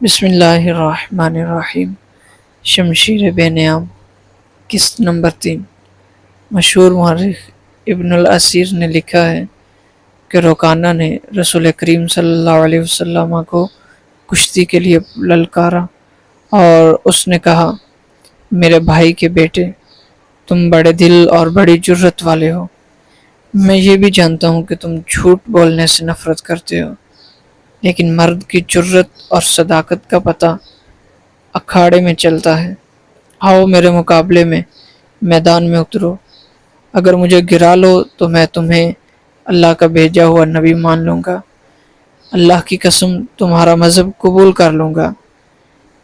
بسم اللہ الرحمن الرحیم۔ شمشیر بے نیام، قسط نمبر 3۔ مشہور مورخ ابن الاسیر نے لکھا ہے کہ رکانہ نے رسول کریم صلی اللہ علیہ وسلم کو کشتی کے لیے للکارا اور اس نے کہا، میرے بھائی کے بیٹے، تم بڑے دل اور بڑی جرت والے ہو۔ میں یہ بھی جانتا ہوں کہ تم جھوٹ بولنے سے نفرت کرتے ہو، لیکن مرد کی جرت اور صداقت کا پتہ اکھاڑے میں چلتا ہے۔ آؤ میرے مقابلے میں میدان میں اترو۔ اگر مجھے گرا لو تو میں تمہیں اللہ کا بھیجا ہوا نبی مان لوں گا۔ اللہ کی قسم تمہارا مذہب قبول کر لوں گا،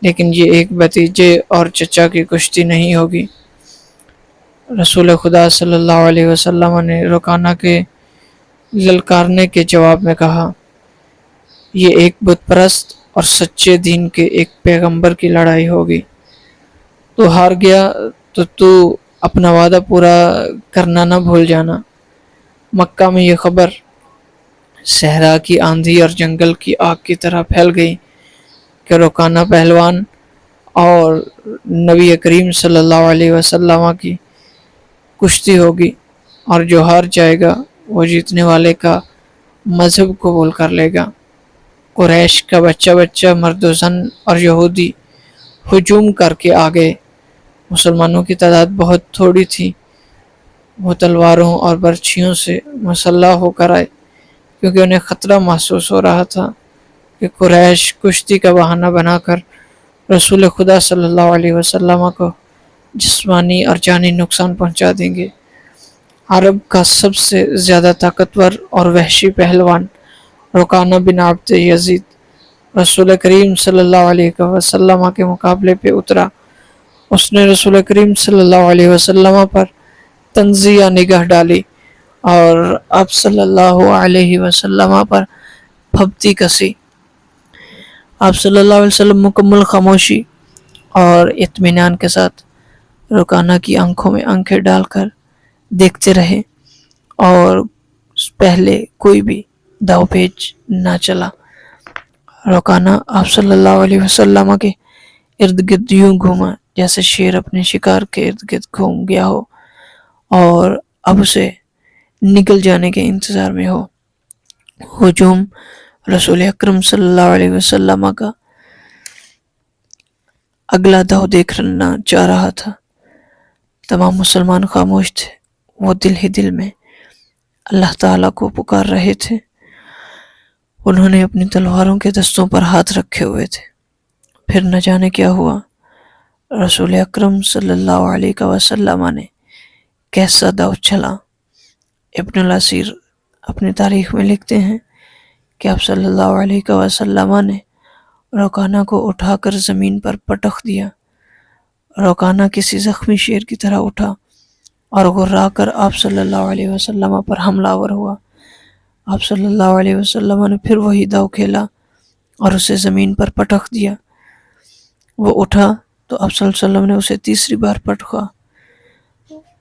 لیکن یہ ایک بھتیجے اور چچا کی کشتی نہیں ہوگی۔ رسول خدا صلی اللہ علیہ وسلم نے رکانہ کے للکارنے کے جواب میں کہا، یہ ایک بت پرست اور سچے دین کے ایک پیغمبر کی لڑائی ہوگی۔ تو ہار گیا تو اپنا وعدہ پورا کرنا نہ بھول جانا۔ مکہ میں یہ خبر صحرا کی آندھی اور جنگل کی آگ کی طرح پھیل گئی کہ رکانہ پہلوان اور نبی کریم صلی اللہ علیہ وسلم کی کشتی ہوگی، اور جو ہار جائے گا وہ جیتنے والے کا مذہب قبول کر لے گا۔ قریش کا بچہ بچہ، مرد و زن اور یہودی ہجوم کر کے آ گئے۔ مسلمانوں کی تعداد بہت تھوڑی تھی۔ وہ تلواروں اور برچھیوں سے مسلح ہو کر آئے، کیونکہ انہیں خطرہ محسوس ہو رہا تھا کہ قریش کشتی کا بہانہ بنا کر رسول خدا صلی اللہ علیہ وسلم کو جسمانی اور جانی نقصان پہنچا دیں گے۔ عرب کا سب سے زیادہ طاقتور اور وحشی پہلوان رکانہ بن عبد یزید رسول کریم صلی اللہ علیہ وسلم کے مقابلے پہ اترا۔ اس نے رسول کریم صلی اللہ علیہ وسلم پر تنزیہ نگاہ ڈالی اور آپ صلی اللہ علیہ وسلم پر پھبتی کسی۔ آپ صلی اللہ علیہ وسلم مکمل خاموشی اور اطمینان کے ساتھ رکانہ کی آنکھوں میں آنکھیں ڈال کر دیکھتے رہے، اور پہلے کوئی بھی داؤ پیچ نہ چلا۔ رکانہ آپ صلی اللہ علیہ وسلم کے ارد گرد یوں گھوما جیسے شیر اپنے شکار کے ارد گرد گھوم گیا ہو اور اب اسے نکل جانے کے انتظار میں ہو۔ ہجوم رسول اکرم صلی اللہ علیہ وسلم کا اگلا داؤ دیکھنا چاہ رہا تھا۔ تمام مسلمان خاموش تھے۔ وہ دل ہی دل میں اللہ تعالیٰ کو پکار رہے تھے۔ انہوں نے اپنی تلواروں کے دستوں پر ہاتھ رکھے ہوئے تھے۔ پھر نہ جانے کیا ہوا۔ رسول اکرم صلی اللہ علیہ وسلم نے کیسا داؤ چلا۔ ابن الاسیر اپنی تاریخ میں لکھتے ہیں کہ آپ صلی اللہ علیہ وسلم نے رکانہ کو اٹھا کر زمین پر پٹخ دیا۔ رکانہ کسی زخمی شیر کی طرح اٹھا اور غرا کر آپ صلی اللہ علیہ وسلم پر حملہ آور ہوا۔ آپ صلی اللہ علیہ وسلم نے پھر وہی داؤ کھیلا اور اسے زمین پر پٹخ دیا۔ وہ اٹھا تو آپ صلی اللہ علیہ وسلم نے اسے تیسری بار پٹخا۔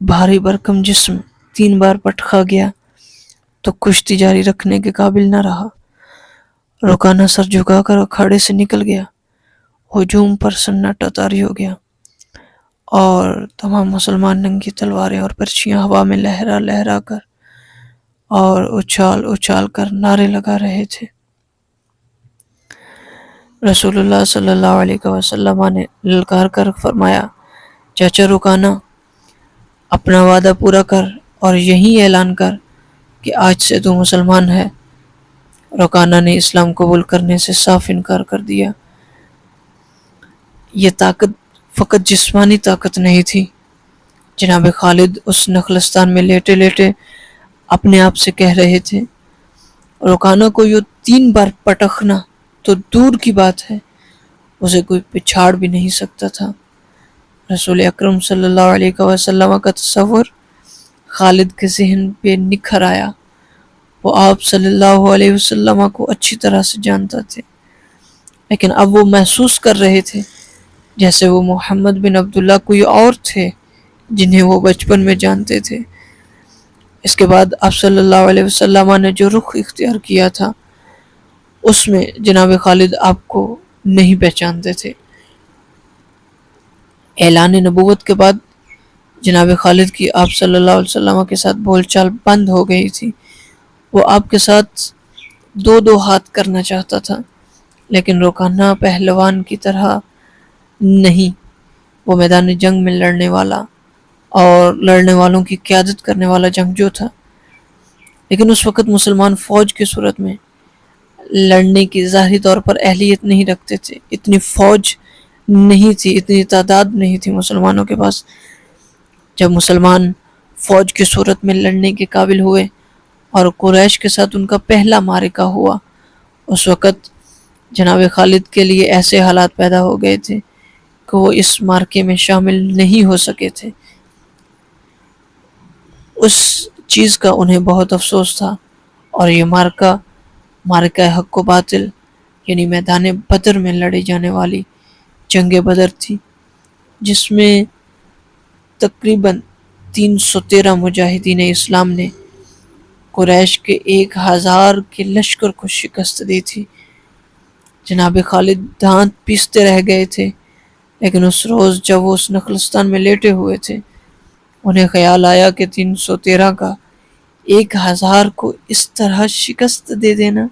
بھاری بھرکم جسم 3 بار پٹخا گیا تو کشتی جاری رکھنے کے قابل نہ رہا۔ رکانہ سر جھکا کر اکھاڑے سے نکل گیا۔ ہجوم پر سناٹا طاری ہو گیا اور تمام مسلمان ننگی تلواریں اور برچھیاں ہوا میں لہرا لہرا کر اور اچھال اچھال کر نعرے لگا رہے تھے۔ رسول اللہ صلی اللہ علیہ وسلم نے للکار کر فرمایا، چاچا رکانہ، اپنا وعدہ پورا کر اور یہی اعلان کر کہ آج سے تو مسلمان ہے۔ رکانہ نے اسلام قبول کرنے سے صاف انکار کر دیا۔ یہ طاقت فقط جسمانی طاقت نہیں تھی۔ جناب خالد اس نخلستان میں لیٹے لیٹے اپنے آپ سے کہہ رہے تھے، رکانہ کو یہ 3 بار پٹخنا تو دور کی بات ہے، اسے کوئی پچھاڑ بھی نہیں سکتا تھا۔ رسول اکرم صلی اللہ علیہ وسلم کا تصور خالد کے ذہن پہ نکھر آیا۔ وہ آپ صلی اللہ علیہ وسلم کو اچھی طرح سے جانتا تھے، لیکن اب وہ محسوس کر رہے تھے جیسے وہ محمد بن عبداللہ کوئی اور تھے جنہیں وہ بچپن میں جانتے تھے۔ اس کے بعد آپ صلی اللہ علیہ وسلم نے جو رخ اختیار کیا تھا، اس میں جناب خالد آپ کو نہیں پہچانتے تھے۔ اعلان نبوت کے بعد جناب خالد کی آپ صلی اللہ علیہ وسلم کے ساتھ بول چال بند ہو گئی تھی۔ وہ آپ کے ساتھ دو دو ہاتھ کرنا چاہتا تھا، لیکن روکانہ پہلوان کی طرح نہیں۔ وہ میدان جنگ میں لڑنے والا اور لڑنے والوں کی قیادت کرنے والا جنگجو تھا، لیکن اس وقت مسلمان فوج کی صورت میں لڑنے کی ظاہری طور پر اہلیت نہیں رکھتے تھے۔ اتنی فوج نہیں تھی، اتنی تعداد نہیں تھی مسلمانوں کے پاس۔ جب مسلمان فوج کی صورت میں لڑنے کے قابل ہوئے اور قریش کے ساتھ ان کا پہلا معرکہ ہوا، اس وقت جناب خالد کے لیے ایسے حالات پیدا ہو گئے تھے کہ وہ اس معرکے میں شامل نہیں ہو سکے تھے۔ اس چیز کا انہیں بہت افسوس تھا، اور یہ معرکہ حق و باطل یعنی میدان بدر میں لڑی جانے والی جنگ بدر تھی، جس میں تقریباً 313 مجاہدین اسلام نے قریش کے 1000 کے لشکر کو شکست دی تھی۔ جناب خالد دانت پیستے رہ گئے تھے، لیکن اس روز جب وہ اس نخلستان میں لیٹے ہوئے تھے، انہیں خیال آیا کہ 313 کا 1000 کو اس طرح شکست دے دینا،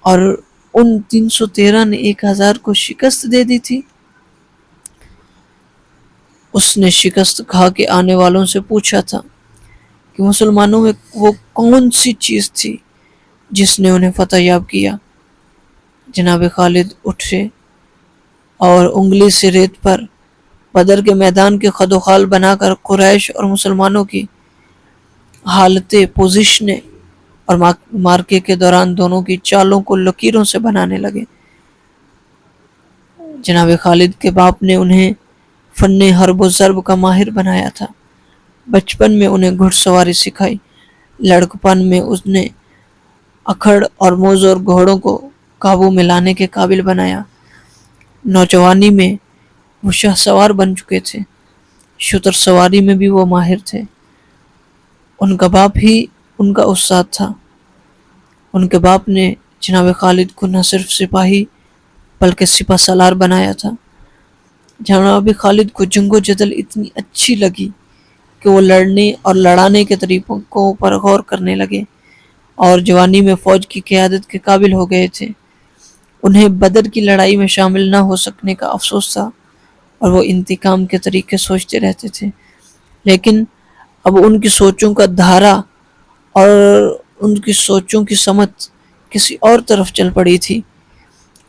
اور ان 313 نے 1000 کو شکست دے دی تھی۔ اس نے شکست کھا کے آنے والوں سے پوچھا تھا کہ مسلمانوں میں وہ کون سی چیز تھی جس نے انہیں فتح یاب کیا۔ جناب خالد اٹھے اور انگلی سے ریت پر بدر کے میدان کے خد و خال بنا کر قریش اور مسلمانوں کی حالتیں، پوزیشنیں اور مارکے کے دوران دونوں کی چالوں کو لکیروں سے بنانے لگے۔ جناب خالد کے باپ نے انہیں فن حرب و ضرب کا ماہر بنایا تھا۔ بچپن میں انہیں گھڑ سواری سکھائی، لڑکپن میں اس نے اکھڑ اور موز اور گھوڑوں کو قابو میں لانے کے قابل بنایا۔ نوجوانی میں وہ شاہ سوار بن چکے تھے، شتر سواری میں بھی وہ ماہر تھے۔ ان کا باپ ہی ان کا استاد تھا۔ ان کے باپ نے جناب خالد کو نہ صرف سپاہی بلکہ سپہ سالار بنایا تھا۔ جناب خالد کو جنگ و جدل اتنی اچھی لگی کہ وہ لڑنے اور لڑانے کے طریقوں پر غور کرنے لگے، اور جوانی میں فوج کی قیادت کے قابل ہو گئے تھے۔ انہیں بدر کی لڑائی میں شامل نہ ہو سکنے کا افسوس تھا، اور وہ انتقام کے طریقے سوچتے رہتے تھے، لیکن اب ان کی سوچوں کا دھارا اور ان کی سوچوں کی سمت کسی اور طرف چل پڑی تھی۔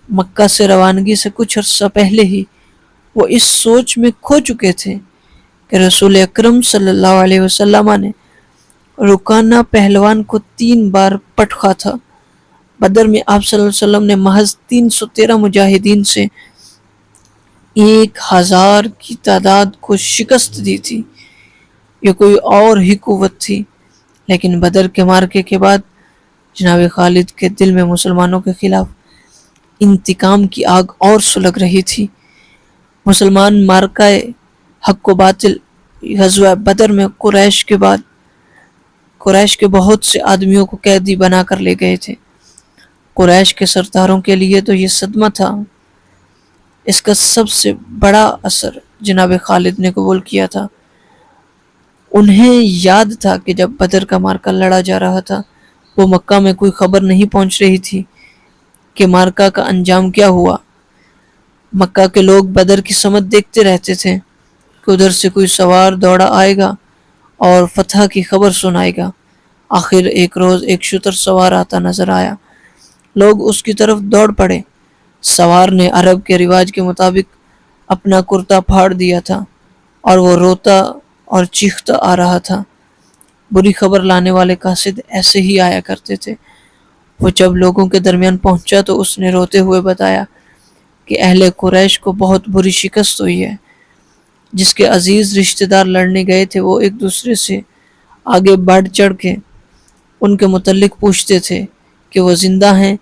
مکہ سے روانگی سے کچھ عرصہ پہلے ہی وہ اس سوچ میں کھو چکے تھے کہ رسول اکرم صلی اللہ علیہ وسلم نے رکانہ پہلوان کو 3 بار پٹخا تھا۔ بدر میں آپ صلی اللہ علیہ وسلم نے محض 313 مجاہدین سے 1000 کی تعداد کو شکست دی تھی۔ یہ کوئی اور ہی قوت تھی، لیکن بدر کے معرکے کے بعد جناب خالد کے دل میں مسلمانوں کے خلاف انتقام کی آگ اور سلگ رہی تھی۔ مسلمان معرکہ حق و باطل غزوہ بدر میں قریش کے بہت سے آدمیوں کو قیدی بنا کر لے گئے تھے۔ قریش کے سرداروں کے لیے تو یہ صدمہ تھا۔ اس کا سب سے بڑا اثر جناب خالد نے قبول کیا تھا۔ انہیں یاد تھا کہ جب بدر کا معرکہ لڑا جا رہا تھا، وہ مکہ میں کوئی خبر نہیں پہنچ رہی تھی کہ معرکہ کا انجام کیا ہوا۔ مکہ کے لوگ بدر کی سمت دیکھتے رہتے تھے کہ ادھر سے کوئی سوار دوڑا آئے گا اور فتح کی خبر سنائے گا۔ آخر ایک روز ایک شتر سوار آتا نظر آیا۔ لوگ اس کی طرف دوڑ پڑے۔ سوار نے عرب کے رواج کے مطابق اپنا کرتا پھاڑ دیا تھا، اور وہ روتا اور چیختا آ رہا تھا۔ بری خبر لانے والے قاصد ایسے ہی آیا کرتے تھے۔ وہ جب لوگوں کے درمیان پہنچا تو اس نے روتے ہوئے بتایا کہ اہل قریش کو بہت بری شکست ہوئی ہے۔ جس کے عزیز رشتہ دار لڑنے گئے تھے، وہ ایک دوسرے سے آگے بڑھ چڑھ کے ان کے متعلق پوچھتے تھے کہ وہ زندہ ہیں،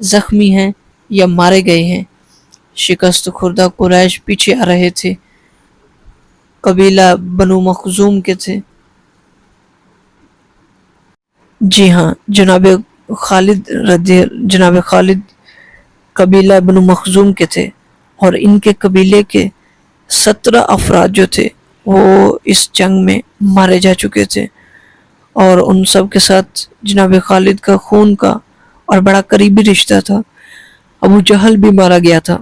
زخمی ہیں یا مارے گئے ہیں۔ شکست خوردہ قریش پیچھے آ رہے تھے، قبیلہ بنو مخزوم کے تھے۔ جی ہاں، جناب خالد قبیلہ بنو مخزوم کے تھے، اور ان کے قبیلے کے 17 افراد جو تھے وہ اس جنگ میں مارے جا چکے تھے، اور ان سب کے ساتھ جناب خالد کا خون کا اور بڑا قریبی رشتہ تھا۔ ابو جہل بھی مارا گیا تھا۔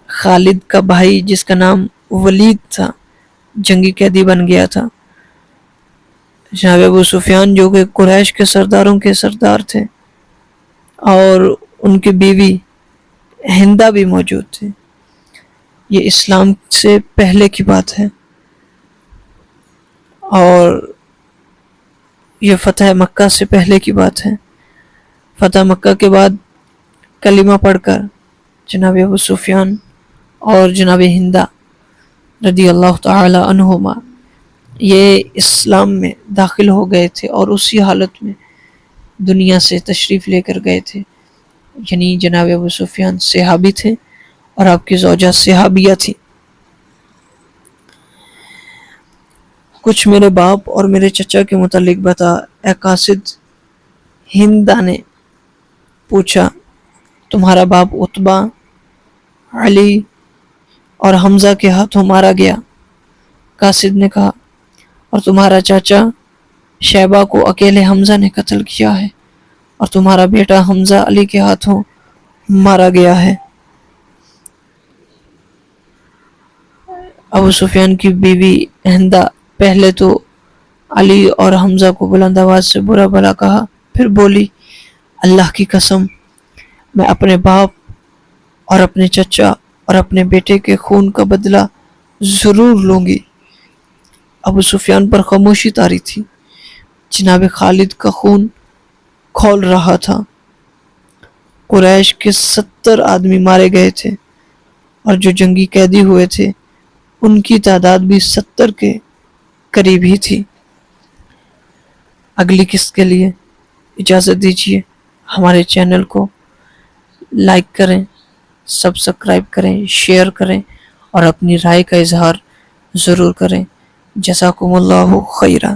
خالد کا بھائی جس کا نام ولید تھا جنگی قیدی بن گیا تھا۔ جناب ابو سفیان جو کہ قریش کے سرداروں کے سردار تھے، اور ان کی بیوی ہندہ بھی موجود تھے۔ یہ اسلام سے پہلے کی بات ہے، اور یہ فتح مکہ سے پہلے کی بات ہے۔ فتح مکہ کے بعد کلمہ پڑھ کر جناب ابو سفیان اور جناب ہندہ رضی اللہ تعالی عنہما یہ اسلام میں داخل ہو گئے تھے، اور اسی حالت میں دنیا سے تشریف لے کر گئے تھے۔ یعنی جناب ابو سفیان صحابی تھے اور آپ کی زوجہ صحابیہ تھی۔ کچھ میرے باپ اور میرے چچا کے متعلق بتا، اے قاصد۔ ہندہ نے پوچھا، تمہارا باپ عتبہ، علی اور حمزہ کے ہاتھوں مارا گیا؟ قاصد نے کہا، اور تمہارا چاچا شیبہ کو اکیلے حمزہ نے قتل کیا ہے، اور تمہارا بیٹا حمزہ علی کے ہاتھوں مارا گیا ہے۔ ابو سفیان کی بیوی ہندہ پہلے تو علی اور حمزہ کو بلند آواز سے برا بھلا کہا، پھر بولی، اللہ کی قسم، میں اپنے باپ اور اپنے چچا اور اپنے بیٹے کے خون کا بدلہ ضرور لوں گی۔ ابو سفیان پر خاموشی طاری تھی۔ جناب خالد کا خون کھول رہا تھا۔ قریش کے 70 آدمی مارے گئے تھے، اور جو جنگی قیدی ہوئے تھے ان کی تعداد بھی 70 کے قریب ہی تھی۔ اگلی قسط کے لیے اجازت دیجیے، ہمارے چینل کو لائک کریں، سبسکرائب کریں، شیئر کریں، اور اپنی رائے کا اظہار ضرور کریں۔ جزاکم اللہ خیرا۔